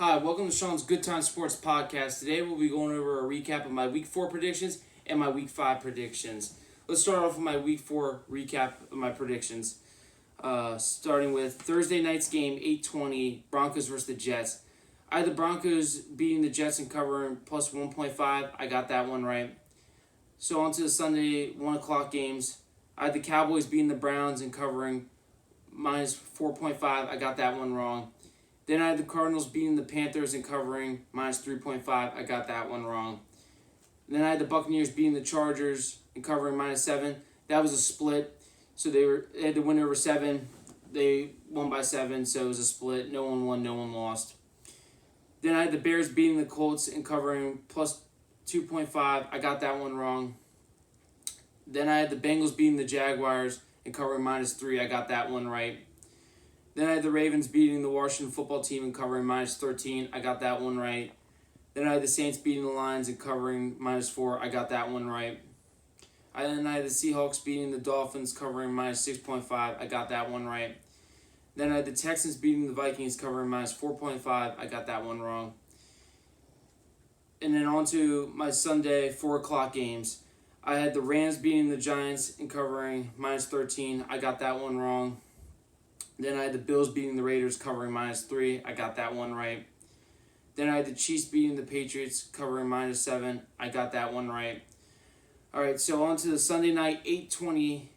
Hi, welcome to Sean's Good Time Sports Podcast. Today we'll be going over a recap of my Week 4 predictions and my Week 5 predictions. Let's start off with my Week 4 recap of my predictions. Starting with Thursday night's game, 8:20, Broncos versus the Jets. I had the Broncos beating the Jets and covering plus 1.5. I got that one right. So on to the Sunday 1 o'clock games. I had the Cowboys beating the Browns and covering minus 4.5. I got that one wrong. Then I had the Cardinals beating the Panthers and covering minus 3.5. I got that one wrong. And then I had the Buccaneers beating the Chargers and covering minus 7. That was a split. So they had to win over 7. They won by 7, so it was a split. No one won, no one lost. Then I had the Bears beating the Colts and covering plus 2.5. I got that one wrong. Then I had the Bengals beating the Jaguars and covering minus 3. I got that one right. Then I had the Ravens beating the Washington football team and covering minus 13. I got that one right. Then I had the Saints beating the Lions and covering minus 4. I got that one right. Then I had the Seahawks beating the Dolphins covering minus 6.5. I got that one right. Then I had the Texans beating the Vikings covering minus 4.5. I got that one wrong. And then on to my Sunday 4 o'clock games. I had the Rams beating the Giants and covering minus 13. I got that one wrong. Then I had the Bills beating the Raiders covering minus 3. I got that one right. Then I had the Chiefs beating the Patriots covering minus 7. I got that one right. All right, so on to the Sunday night, 8:20.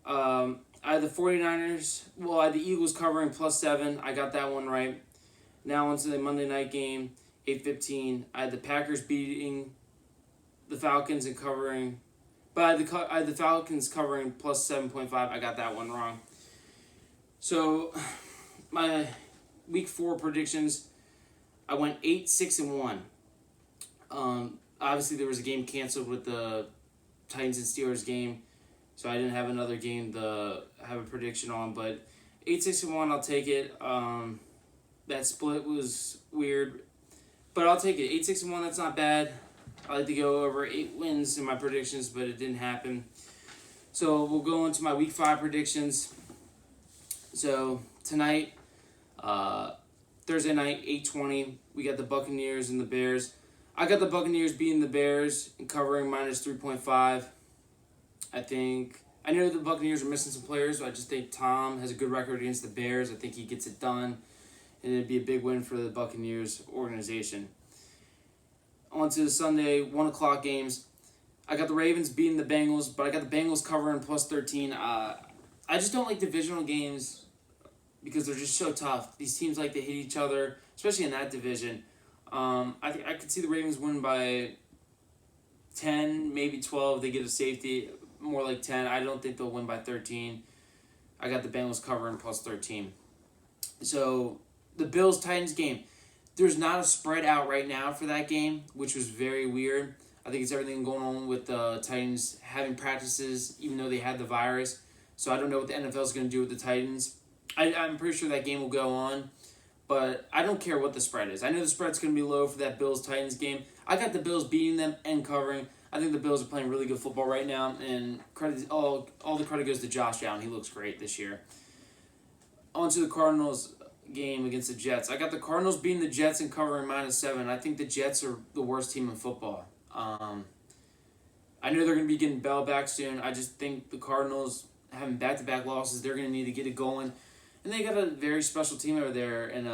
I had the 49ers. Well, I had the Eagles covering plus 7. I got that one right. Now on to the Monday night game, 8:15. I had the Packers beating the Falcons and covering. But I had the Falcons covering plus 7.5. I got that one wrong. So, my Week 4 predictions, I went 8, 6, and 1. Obviously, there was a game canceled with the Titans and Steelers game, so I didn't have another game to have a prediction on. But 8, 6, and 1, I'll take it. That split was weird, but I'll take it. 8, 6, and 1, that's not bad. I like to go over 8 wins in my predictions, but it didn't happen. So, we'll go into my Week 5 predictions. So tonight, Thursday night, 8:20, we got the Buccaneers and the Bears. I got the Buccaneers beating the Bears and covering minus 3.5. I know the Buccaneers are missing some players, but I just think Tom has a good record against the Bears. I think he gets it done, and it'd be a big win for the Buccaneers organization. On to the Sunday 1 o'clock games. I got the Ravens beating the Bengals, but I got the Bengals covering plus 13. I just don't like divisional games because they're just so tough. These teams like to hit each other, especially in that division. I could see the Ravens win by 10, maybe 12. They get a safety, more like 10. I don't think they'll win by 13. I got the Bengals covering plus 13. So the Bills-Titans game, there's not a spread out right now for that game, which was very weird. I think it's everything going on with the Titans having practices, even though they had the virus. So I don't know what the NFL is going to do with the Titans. I'm pretty sure that game will go on, but I don't care what the spread is. I know the spread's going to be low for that Bills-Titans game. I got the Bills beating them and covering. I think the Bills are playing really good football right now, and all the credit goes to Josh Allen. He looks great this year. On to the Cardinals game against the Jets. I got the Cardinals beating the Jets and covering minus 7. I think the Jets are the worst team in football. I know they're going to be getting Bell back soon. I just think the Cardinals, having back-to-back losses, they're going to need to get it going. And they got a very special team over there and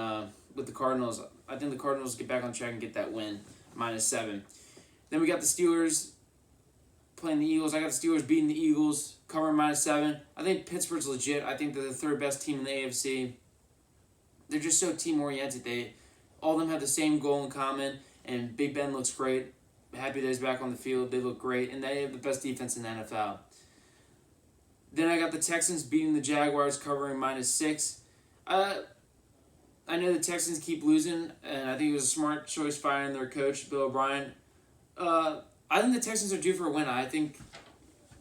with the Cardinals. I think the Cardinals get back on track and get that win, minus 7. Then we got the Steelers playing the Eagles. I got the Steelers beating the Eagles, covering minus 7. I think Pittsburgh's legit. I think they're the third best team in the AFC. They're just so team-oriented. All of them have the same goal in common, and Big Ben looks great. Happy that he's back on the field. They look great, and they have the best defense in the NFL. Then I got the Texans beating the Jaguars, covering minus 6. I know the Texans keep losing, and I think it was a smart choice firing their coach, Bill O'Brien. I think the Texans are due for a win. I think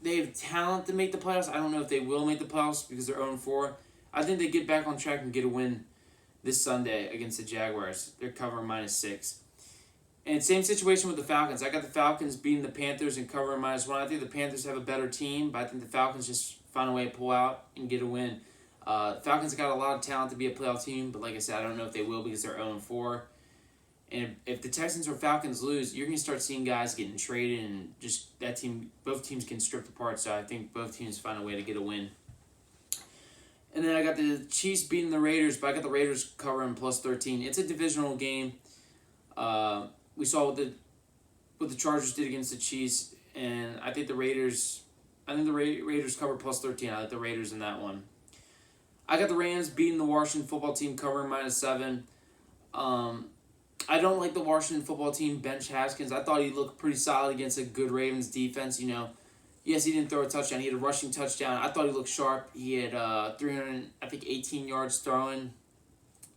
they have talent to make the playoffs. I don't know if they will make the playoffs because they're 0-4. I think they get back on track and get a win this Sunday against the Jaguars. They're covering minus 6. And same situation with the Falcons. I got the Falcons beating the Panthers and covering minus 1. I think the Panthers have a better team, but I think the Falcons just find a way to pull out and get a win. Falcons got a lot of talent to be a playoff team, but like I said, I don't know if they will because they're 0-4. And if the Texans or Falcons lose, you're going to start seeing guys getting traded, and just that team, both teams can strip apart. So I think both teams find a way to get a win. And then I got the Chiefs beating the Raiders, but I got the Raiders covering plus 13. It's a divisional game. We saw what the Chargers did against the Chiefs, and I think the Raiders cover plus 13. I like the Raiders in that one. I got the Rams beating the Washington football team covering -7. I don't like the Washington football team bench Haskins. I thought he looked pretty solid against a good Ravens defense. Yes, he didn't throw a touchdown. He had a rushing touchdown. I thought he looked sharp. He had 18 yards throwing.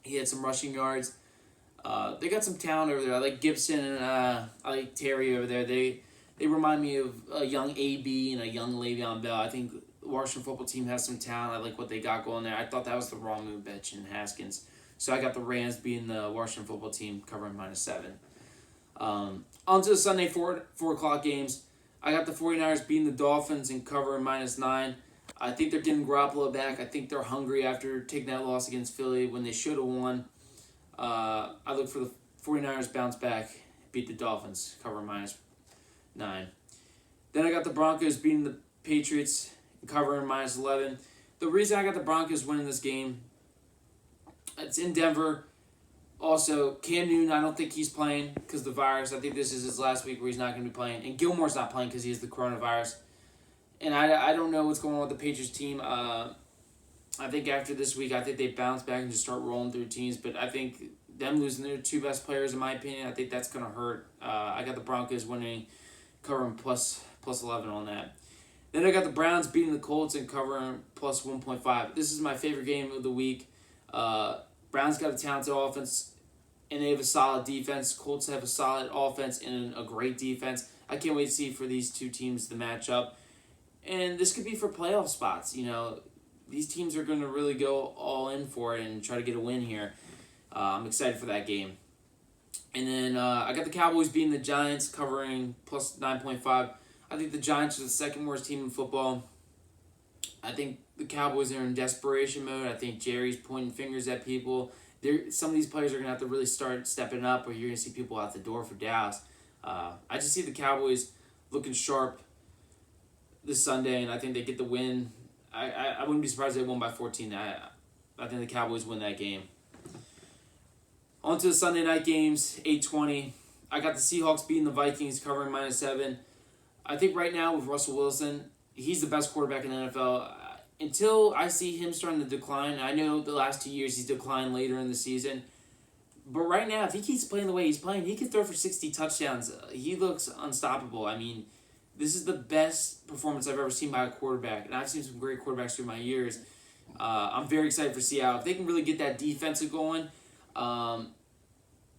He had some rushing yards. They got some talent over there. I like Gibson and I like Terry over there. They remind me of a young AB and a young Le'Veon Bell. I think the Washington football team has some talent. I like what they got going there. I thought that was the wrong move, benching Haskins. So I got the Rams beating the Washington football team covering -7. On to the Sunday 4 o'clock games. I got the 49ers beating the Dolphins and covering -9. I think they're getting Garoppolo back. I think they're hungry after taking that loss against Philly when they should have won. I look for the 49ers bounce back, beat the Dolphins, cover -9. Then I got the Broncos beating the Patriots and covering -11. The reason I got the Broncos winning this game, it's in Denver. Also, Cam Newton, I don't think he's playing because of the virus. I think this is his last week where he's not going to be playing. And Gilmore's not playing because he has the coronavirus. And I don't know what's going on with the Patriots team. I think after this week, I think they bounce back and just start rolling through teams. But I think them losing their two best players, in my opinion, I think that's going to hurt. I got the Broncos winning, covering plus 11 on that. Then I got the Browns beating the Colts and covering plus 1.5. This is my favorite game of the week. Browns got a talented offense, and they have a solid defense. Colts have a solid offense and a great defense. I can't wait to see for these two teams to match up. And this could be for playoff spots. These teams are going to really go all in for it and try to get a win here. I'm excited for that game. And then I got the Cowboys beating the Giants, covering plus 9.5. I think the Giants are the second worst team in football. I think the Cowboys are in desperation mode. I think Jerry's pointing fingers at people. Some of these players are going to have to really start stepping up, or you're going to see people out the door for Dallas. I just see the Cowboys looking sharp this Sunday, and I think they get the win. I wouldn't be surprised if they won by 14. I think the Cowboys win that game. On to the Sunday night games, 8:20. I got the Seahawks beating the Vikings, covering -7. I think right now with Russell Wilson, he's the best quarterback in the NFL. Until I see him starting to decline, I know the last 2 years he's declined later in the season. But right now, if he keeps playing the way he's playing, he could throw for 60 touchdowns. He looks unstoppable. I mean, this is the best performance I've ever seen by a quarterback. And I've seen some great quarterbacks through my years. I'm very excited for Seattle. If they can really get that defensive going,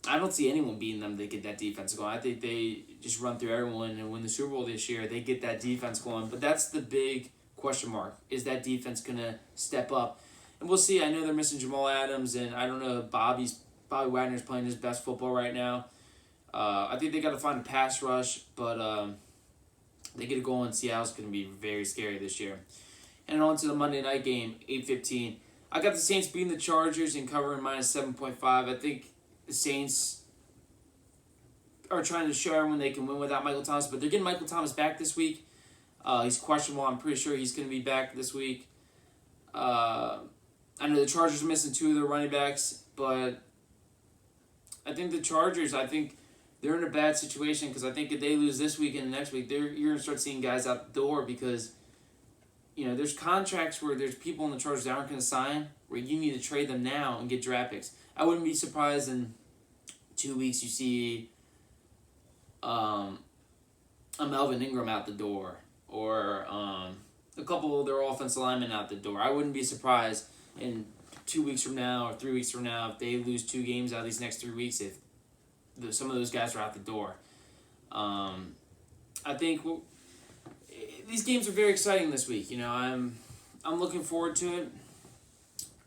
I don't see anyone beating them to get that defense going. I think they just run through everyone and win the Super Bowl this year. They get that defense going. But that's the big question mark. Is that defense going to step up? And we'll see. I know they're missing Jamal Adams, and I don't know if Bobby Wagner's playing his best football right now. I think they got to find a pass rush, but they get it going. Seattle's going to be very scary this year. And on to the Monday night game, 8:15. I got the Saints beating the Chargers and covering -7.5. I think the Saints are trying to show everyone they can win without Michael Thomas, but they're getting Michael Thomas back this week. He's questionable. I'm pretty sure he's going to be back this week. I know the Chargers are missing 2 of their running backs, but I think the Chargers, they're in a bad situation because I think if they lose this week and next week, you're going to start seeing guys out the door because, there's contracts where there's people in the Chargers that aren't going to sign where you need to trade them now and get draft picks. I wouldn't be surprised in 2 weeks you see a Melvin Ingram out the door or a couple of their offensive linemen out the door. I wouldn't be surprised in 2 weeks from now or 3 weeks from now if they lose 2 games out of these next 3 weeks if some of those guys are out the door. I think these games are very exciting this week. I'm looking forward to it.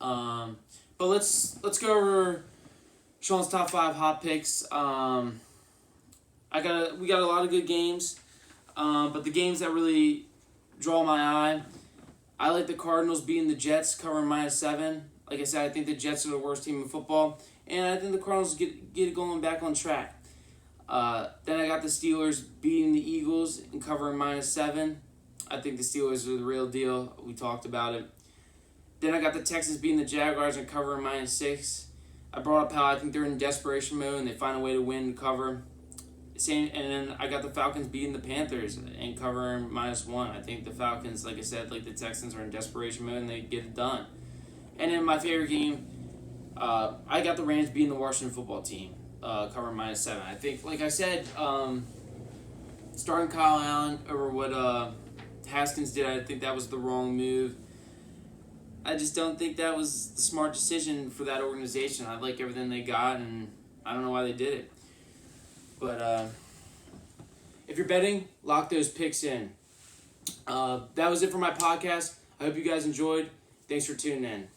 But let's go over Sean's top 5 hot picks. We got a lot of good games, but the games that really draw my eye, I like the Cardinals beating the Jets, covering -7. Like I said, I think the Jets are the worst team in football, and I think the Cardinals get it going back on track. Then I got the Steelers beating the Eagles and covering -7. I think the Steelers are the real deal. We talked about it. Then I got the Texans beating the Jaguars and covering -6. I brought up how I think they're in desperation mode and they find a way to win and cover. And then I got the Falcons beating the Panthers and covering -1. I think the Falcons, like I said, like the Texans, are in desperation mode and they get it done. And then my favorite game, I got the Rams beating the Washington football team, covering -7. I think, like I said, starting Kyle Allen over what Haskins did, I think that was the wrong move. I just don't think that was the smart decision for that organization. I like everything they got, and I don't know why they did it. But if you're betting, lock those picks in. That was it for my podcast. I hope you guys enjoyed. Thanks for tuning in.